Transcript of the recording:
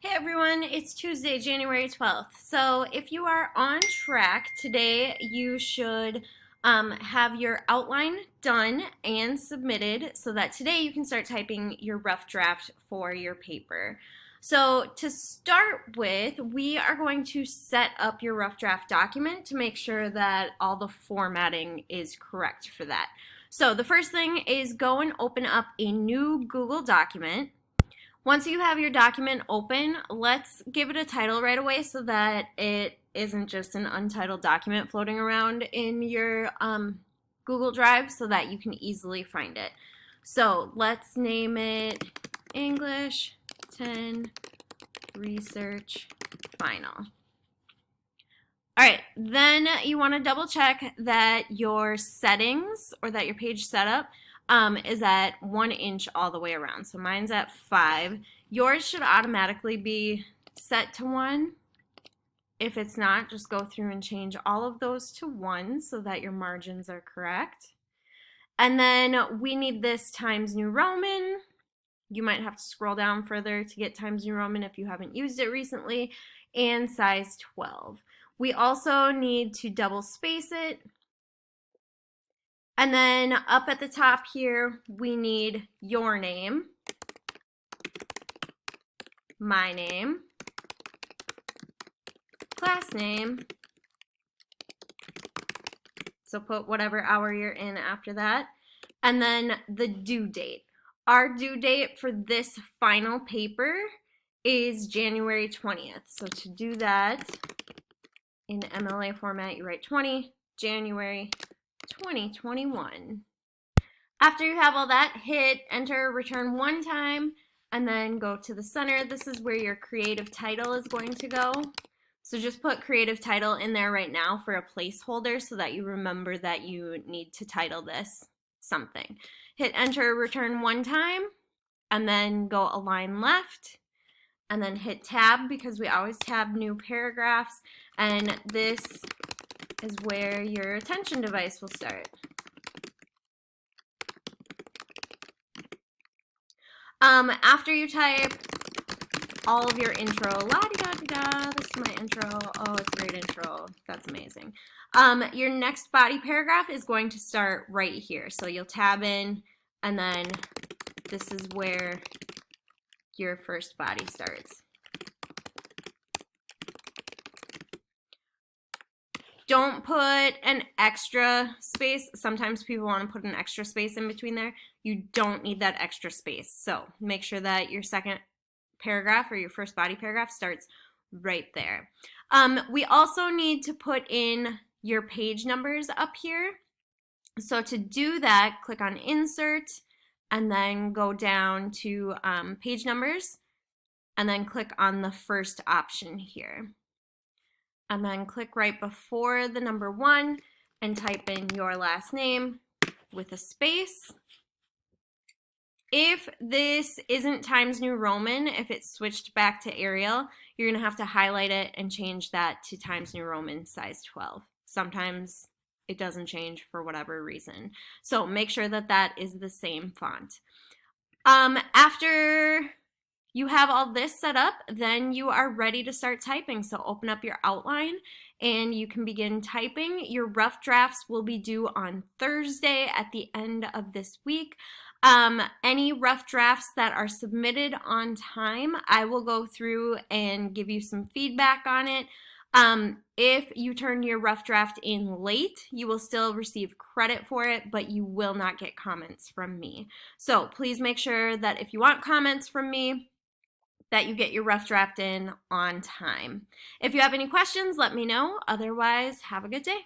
Hey everyone, it's Tuesday, January 12th. So if you are on track today, you should have your outline done and submitted so that today you can start typing your rough draft for your paper. So to start with, we are going to set up your rough draft document to make sure that all the formatting is correct for that. So the first thing is go and open up a new Google document. Once you have your document open, let's give it a title right away so that it isn't just an untitled document floating around in your Google Drive so that you can easily find it. So let's name it English 10 Research Final. All right, then you want to double check that your settings or that your page setup is at 1 inch all the way around. So mine's at 5. Yours should automatically be set to 1. If it's not, just go through and change all of those to 1 so that your margins are correct. And then we need this Times New Roman. You might have to scroll down further to get Times New Roman if you haven't used it recently, and size 12. We also need to double space it. And then up at the top here, we need your name, my name, class name. So put whatever hour you're in after that. And then the due date. Our due date for this final paper is January 20th. So to do that, in MLA format, you write 20 January 2021. After you have all that, hit enter, return one time, and then go to the center. This is where your creative title is going to go. So just put creative title in there right now for a placeholder so that you remember that you need to title this something. Hit enter, return one time, and then go align left, and then hit tab because we always tab new paragraphs, and this is where your attention device will start. After you type all of your intro, la-di-da-di-da, this is my intro, oh, it's a great intro, that's amazing. Your next body paragraph is going to start right here. So you'll tab in, and then this is where your first body starts. Don't put an extra space. Sometimes people want to put an extra space in between there. You don't need that extra space. So make sure that your second paragraph or your first body paragraph starts right there. We also need to put in your page numbers up here. So to do that, click on Insert and then go down to page numbers and then click on the first option here. And then click right before the number 1 and type in your last name with a space. If this isn't Times New Roman, if it's switched back to Arial, you're going to have to highlight it and change that to Times New Roman size 12. Sometimes it doesn't change for whatever reason. So make sure that that is the same font. After you have all this set up, then you are ready to start typing. So open up your outline and you can begin typing. Your rough drafts will be due on Thursday at the end of this week. Any rough drafts that are submitted on time, I will go through and give you some feedback on it. If you turn your rough draft in late, you will still receive credit for it, but you will not get comments from me. So please make sure that if you want comments from me, that you get your rough draft in on time. If you have any questions, let me know. Otherwise, have a good day.